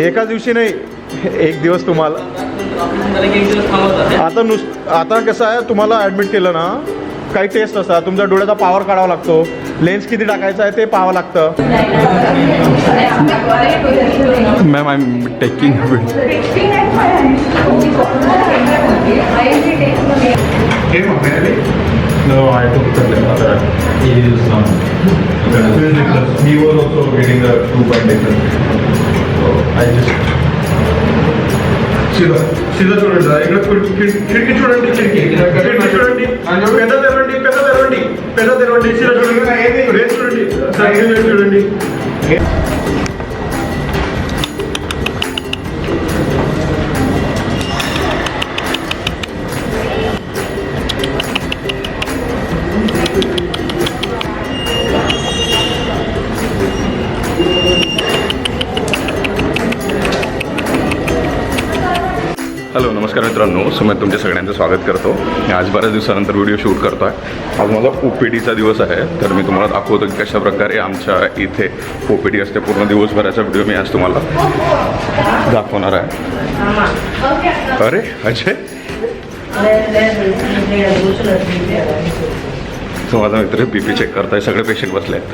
एकाच दिवशी नाही, एक दिवस तुम्हाला आता कसं आहे, तुम्हाला ॲडमिट केलं ना, काही टेस्ट असतात, तुमच्या डोळ्याचा पॉवर काढावा लागतो, लेन्स किती टाकायचा आहे ते पाहावं लागतं. Ma'am I am taking No, I took the other. He is he was also getting a 2.8. So I just सीधा చూడండి ఇక్కడ కిటికీ చూడండి కిటికీ చూడండి పెద్ద తెరవండి సీదా చూడండి రేస్ చూడండి సైడ్ చూడండి. हॅलो नमस्कार मित्रांनो, सुमित तुमच्या सगळ्यांचं स्वागत करतो. आज बऱ्याच दिवसानंतर व्हिडिओ शूट करतो आहे. आज माझा OPDचा दिवस आहे, तर मी तुम्हाला दाखवतो की कशाप्रकारे आमच्या इथे OPD असते. पूर्ण दिवसभराचा व्हिडिओ मी आज तुम्हाला दाखवणार आहे. अरे अजय, तो माझा मित्र BP चेक करताय, सगळे पेशंट बसले आहेत.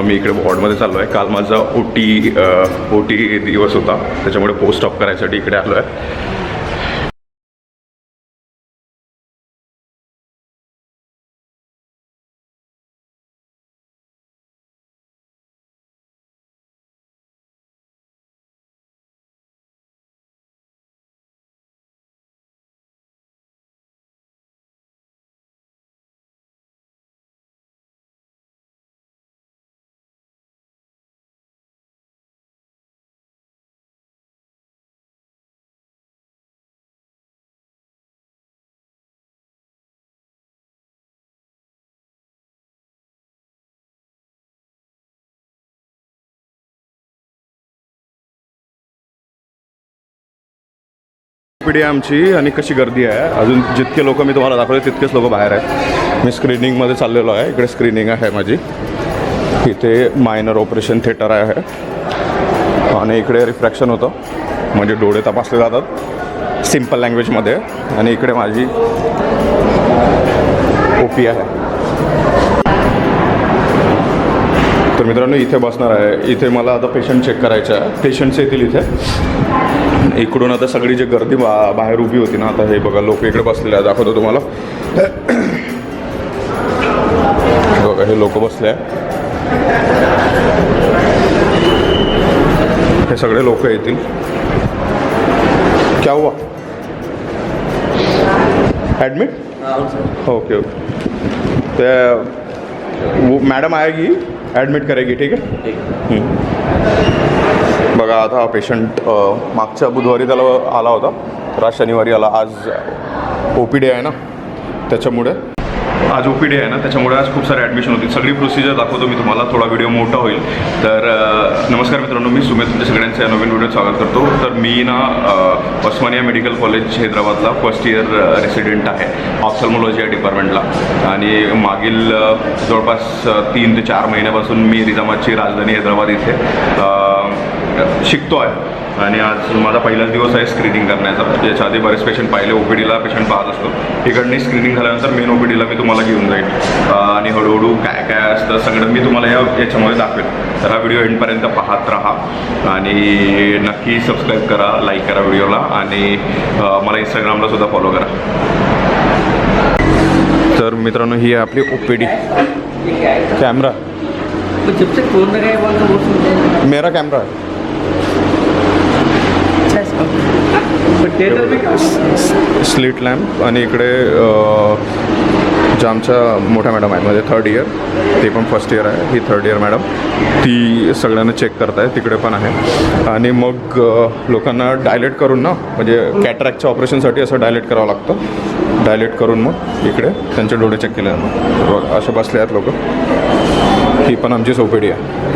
मी इकडे वॉर्डमध्ये चाललो आहे. काल माझा OT दिवस होता, त्याच्यामुळे पोस्ट ऑफ करायसाठी इकडे आलो आहे. OPD आमची आणि कशी गर्दी आहे. अजून जितके लोक मी तुम्हाला दाखवले तितकेच लोक बाहेर आहेत. मी स्क्रीनिंगमध्ये चाललेलो आहे. इकडे स्क्रीनिंग आहे माझी. इथे मायनर ऑपरेशन थिएटर आहे आणि इकडे रिफ्रॅक्शन होतं, म्हणजे डोळे तपासले जातात सिम्पल लँग्वेजमध्ये. आणि इकडे माझी OP आहे. तर मित्रांनो इथे बसणार आहे. इथे मला आता पेशंट चेक करायचं आहे. पेशंट्स येतील इथे. इकडून आता सगळी जी गर्दी बाहेर उभी होती ना, आता हे बघा लोक इकडे बसलेले आहे. दाखवतो तुम्हाला. बघा हे लोक बसले आहे. हे सगळे लोक येतील. क्या हुआ? ॲडमिट? Okay okay. ते वो मैडम आएगी, ॲडमिट करेगी, ठीक आहे. बघा आता हा पेशंट मागच्या बुधवारी त्याला आला होता, तर आज शनिवारी आला. आज OPD आहे ना, त्याच्यामुळे आज OPD आहे ना, त्याच्यामुळे आज खूप सारे ॲडमिशन होतील. सगळी प्रोसिजर दाखवतो मी तुम्हाला. थोडा व्हिडिओ मोठा होईल. तर नमस्कार मित्रांनो, मी सुमित तुमच्या सगळ्यांचं नवीन व्हिडिओत स्वागत करतो. तर मी ना उस्मानिया मेडिकल कॉलेज हैदराबादला फर्स्ट इयर रेसिडेंट आहे ऑप्थल्मॉलॉजी या डिपार्टमेंटला. आणि मागील जवळपास 3 ते 4 महिन्यापासून मी निजामाची राजधानी हैदराबाद इथे शिकतो आहे. आणि आज माझा पहिलाच दिवस आहे स्क्रीनिंग करण्याचा. याच्या आधी बरेच पेशंट पाहिले. OPDला पेशंट पाहत असतो. इकडनी स्क्रीनिंग झाल्यानंतर मेन OPDला मी तुम्हाला घेऊन जाईल आणि हळूहळू काय काय असतं सगळं मी तुम्हाला याच्यामध्ये दाखवेल. तर हा व्हिडिओ एंडपर्यंत पाहत राहा आणि नक्की सबस्क्राईब करा, लाईक करा व्हिडिओला आणि मला इंस्टाग्रामला सुद्धा फॉलो करा. तर मित्रांनो ही आहे आपली OPD. कॅमेरा मेरा कॅमेरा आहे. Slit lamp. आणि इकडे ज्या आमच्या मोठ्या मॅडम आहेत, म्हणजे 3rd इयर, ते पण फर्स्ट इयर आहे. ही 3rd इयर मॅडम, ती सगळ्यांना चेक करत आहे. तिकडे पण आहे. आणि मग लोकांना डायलेट करून ना, म्हणजे कॅटरॅक्टच्या ऑपरेशनसाठी असं डायलेट करावं लागतं. डायलेट करून मग इकडे त्यांचे डोळे चेक केले जातात. असे बसले आहेत लोक. ही पण आमचीच OPD आहे.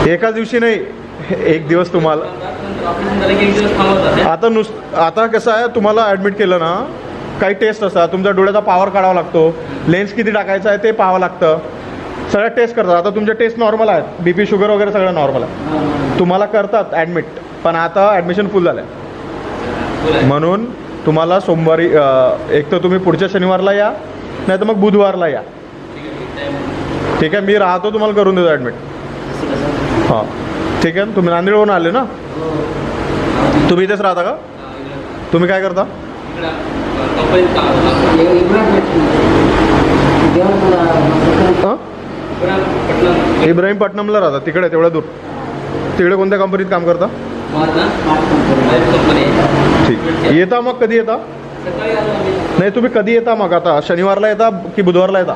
एकाच दिवशी नाही, एक दिवस तुम्हाला आता कसं आहे, तुम्हाला ॲडमिट केलं ना, काही टेस्ट असतात, तुमच्या डोळ्याचा पॉवर काढावा लागतो, लेन्स किती टाकायचा आहे ते पाहावं लागतं, सगळ्या टेस्ट करतात. आता तुमचे टेस्ट नॉर्मल आहेत, BP शुगर वगैरे सगळं नॉर्मल आहे, तुम्हाला करतात ॲडमिट. पण आता ॲडमिशन फुल झालं आहे, म्हणून तुम्हाला सोमवारी एक तर तुम्ही पुढच्या शनिवारला या, नाही तर मग बुधवारला या. ठीक आहे, मी राहतो, तुम्हाला करून देतो ॲडमिट. हां ठीक आहे. तुम्ही नांदेडवरून आले ना, तुम्ही इथेच राहता का? तुम्ही काय करता? इब्राहीमपट्टणमला राहता, तिकडे तेवढ्या दूर. तिकडे कोणत्या कंपनीत काम करता? ठीक. येता मग कधी येता? नाही तुम्ही कधी येता मग? आता शनिवारला येता की बुधवारला येता?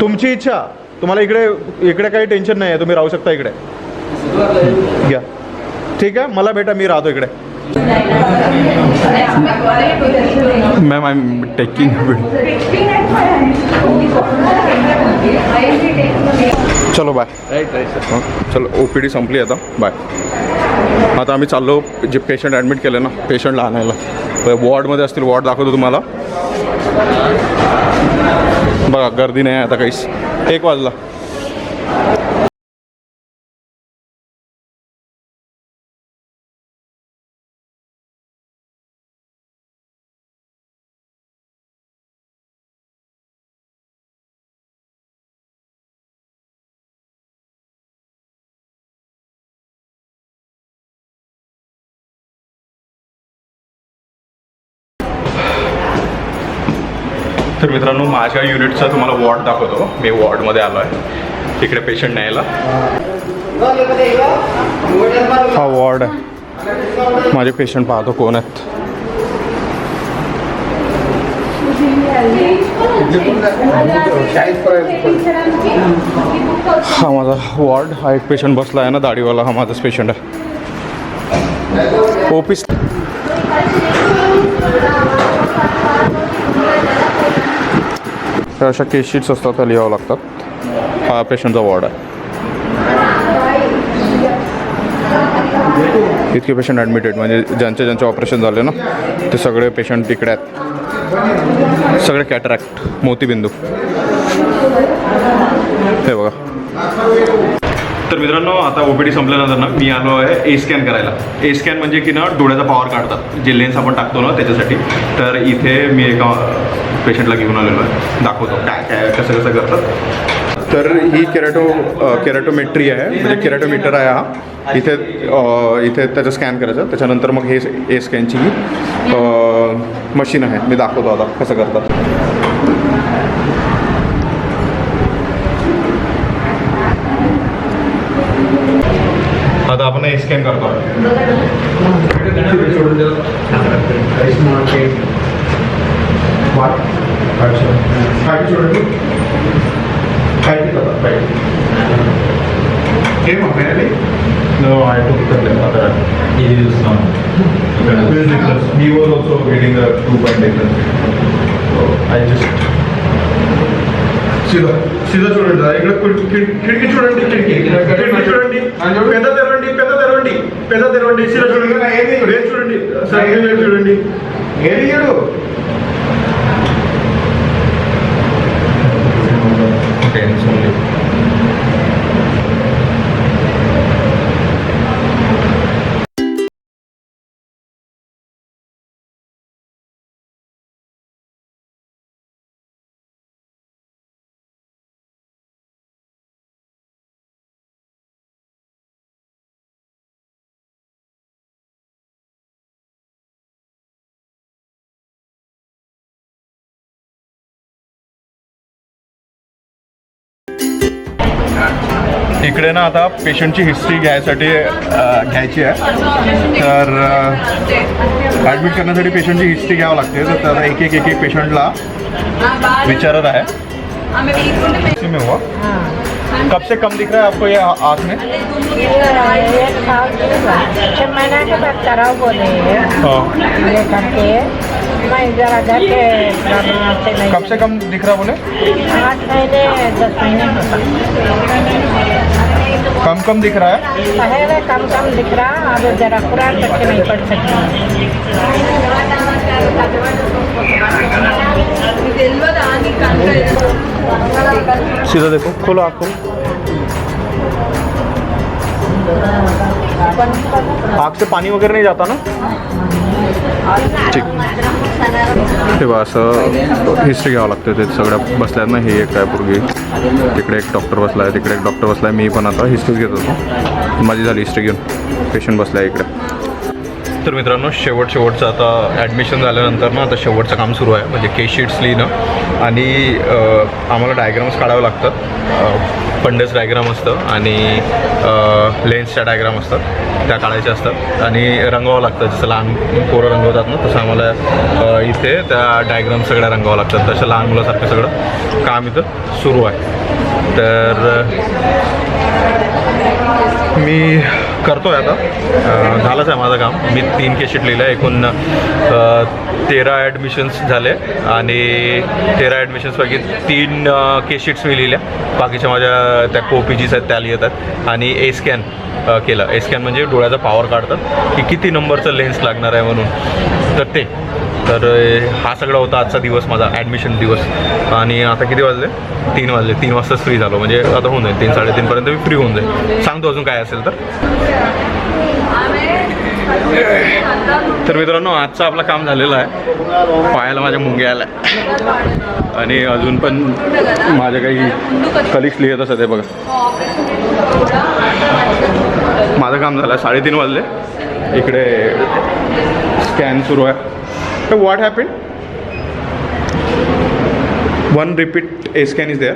तुमची इच्छा. तुम्हाला इकडे काही टेन्शन नाही आहे, तुम्ही राहू शकता इकडे. घ्या. ठीक आहे, मला भेटा, मी राहतो इकडे. Ma'am I am taking. चलो बाय. चलो OPD संपली आता, बाय. आता आम्ही चाललो जे पेशंट ॲडमिट केलं ना, पेशंटला आणायला. वॉर्डमध्ये असतील, वॉर्ड दाखवतो तुम्हाला. बघा गर्दी नाही आहे आता काहीच. 1 वाजला. तर मित्रांनो, माझ्या युनिटचा तुम्हाला वॉर्ड दाखवतो. मी वॉर्डमध्ये आलो आहे, इकडे पेशंट न्यायला. हा वॉर्ड आहे, माझे पेशंट पाहतो कोण आहेत. हा माझा वॉर्ड. हा एक पेशंट बसला आहे ना, दाढीवाला, हा माझाच पेशंट आहे. OP अशा केस शीट्स असतात, त्या लिहावं लागतात. हा पेशंटचा वॉर्ड आहे. इतके पेशंट ॲडमिटेड, म्हणजे ज्यांचे ऑपरेशन झाले ना, ते सगळे पेशंट तिकडे आहेत. सगळे कॅटरॅक्ट, मोतीबिंदू. हे बघा. तर मित्रांनो, आता OPD संपल्यानंतर ना मी आलो आहे A-स्कॅन करायला. A-स्कॅन म्हणजे की ना डोळ्याचा पॉवर काढतात, जे लेन्स आपण टाकतो ना त्याच्यासाठी. तर इथे मी एका पेशंटला घेऊन आलेलो आहे, दाखवतो काय काय कसं करतात. तर ही केरॅटोमेट्री आहे, म्हणजे केरॅटोमीटर आहे हा. इथे त्याचं स्कॅन करायचं, त्याच्यानंतर मग हे A-स्कॅनची मशीन आहे, मी दाखवतो आता कसं करतात. आता आपण A-स्कॅन करतो. No, I took the other. He is some. He was also getting a 2.8. So I just. सीधा చూడండి ఇక్కడ కిటికీ చూడండి కిటికీ చూడండి పెద్ద తెరవండి సీదా చూడండి రేస్ చూడండి రేస్ చూడండి ఏది చూడు ఓకే ఓన్లీ इकडे ना आता पेशंटची हिस्ट्री घ्यायची आहे. तर ॲडमिट करण्यासाठी पेशंटची हिस्ट्री घ्यावं लागते. तर त्याला एक पेशंटला विचारत आहे. में हुआ कब से कम दिख रहा है आपको ये आँख में? 6 महीना के बाद कराओ बोले हाँ. ये करके मैं जरा घर के से नहीं. कब से कम दिख रहा बोले? 8 महीने 10 महीने होता. कम कम दिख रहा है. पहले कम कम दिख रहा, अब जरा कुरान तक के नहीं पढ़ सकती. सीधा देखो, खोलो आँख खोलो. आँख से पाणी वगैरे नाही जाता ना. ठीक. हे बघा असं हिस्ट्री घ्यावं लागतं. ते सगळ्या बसल्यात ना. हे एक काय पूर्वी तिकडे एक डॉक्टर बसला आहे, तिकडे एक डॉक्टर बसला आहे. मी पण आता हिस्ट्रीच घेत होतो. माझी झाली हिस्ट्री घेऊन. पेशंट बसला आहे इकडे. तर मित्रांनो शेवटचं आता ॲडमिशन झाल्यानंतर ना आता शेवटचं काम सुरू आहे. म्हणजे केस शीट्स लिहिणं आणि आम्हाला डायग्राम्स काढावं लागतात. फंडस डायग्राम असतं आणि लेन्सच्या डायग्राम असतात, त्या काढायच्या असतात आणि रंगवावं लागतं. जसं लहान पोरं रंगवतात ना तसं आम्हाला इथे त्या डायग्राम सगळ्या रंगवावं लागतात. तसं लहान मुलासारखं सगळं काम इथं सुरू आहे. तर मी करतो आहे आता. झालंच आहे माझं काम. मी 3 केस शीट लिहिलं आहे. एकूण 13 ॲडमिशन्स झाले आणि 13 ॲडमिशन्सपैकी 3 केस शीट्स मी लिहिल्या. बाकीच्या माझ्या त्या कोपीजीस आहेत त्या लिहित आहेत. आणि ए स्कॅन केलं. ए स्कॅन म्हणजे डोळ्याचा पॉवर काढतात की किती नंबरचं लेन्स लागणार आहे म्हणून. तर हा सगळा होता आजचा दिवस, माझा ॲडमिशन दिवस. आणि आता किती वाजले? 3 वाजले. 3 वाजताच फ्री झालो. म्हणजे आता होऊन जाईल 3-3:30पर्यंत मी फ्री होऊन जाईल. सांगतो अजून काय असेल तर. तर मित्रांनो आजचं आपलं काम झालेलं आहे. पायाला माझ्या मुंग्या आल्या आणि अजून पण माझ्या काही कलिग्स लिहित असत. हे बघा माझं काम झालं. 3:30 वाजले. इकडे स्कॅन सुरू आहे. So what happened? One repeat A scan is there.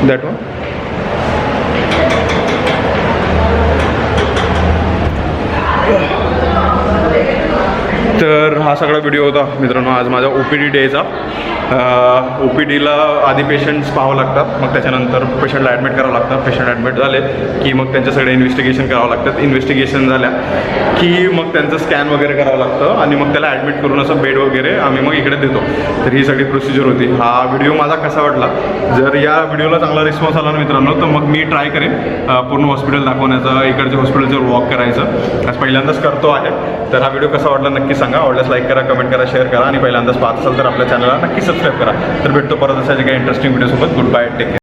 That one. तर हा सगळा व्हिडिओ होता मित्रांनो आज माझा OPD डेचा. OPDला आधी पेशंट्स पाहावं लागतात, मग त्याच्यानंतर पेशंटला ॲडमिट करावं लागतं. पेशंट ॲडमिट झाले की मग त्यांचं सगळं इन्व्हेस्टिगेशन करावं लागतात. इन्व्हेस्टिगेशन झाल्या की मग त्यांचं स्कॅन वगैरे करावं लागतं आणि मग त्याला ॲडमिट करून असं बेड वगैरे आम्ही मग इकडे देतो. तर ही सगळी प्रोसिजर होती. हा व्हिडिओ माझा कसा वाटला? जर या व्हिडिओला चांगला रिस्पॉन्स आला ना मित्रांनो तर मग मी ट्राय करेन पूर्ण हॉस्पिटल दाखवण्याचा, इकडच्या हॉस्पिटलचं वॉक करायचं. आज पहिल्यांदाच करतो आहे. तर हा व्हिडिओ कसा वाटला नक्की सांगा. आवडल्यास लाईक करा, कमेंट करा, शेअर करा आणि पहिल्यांदाच पाहत असाल तर आपल्या चॅनलला नक्की सबस्क्राईब करा. तर भेटतो परत अशा काही इंटरेस्टिंग व्हिडिओसोबत. Good bye, take care.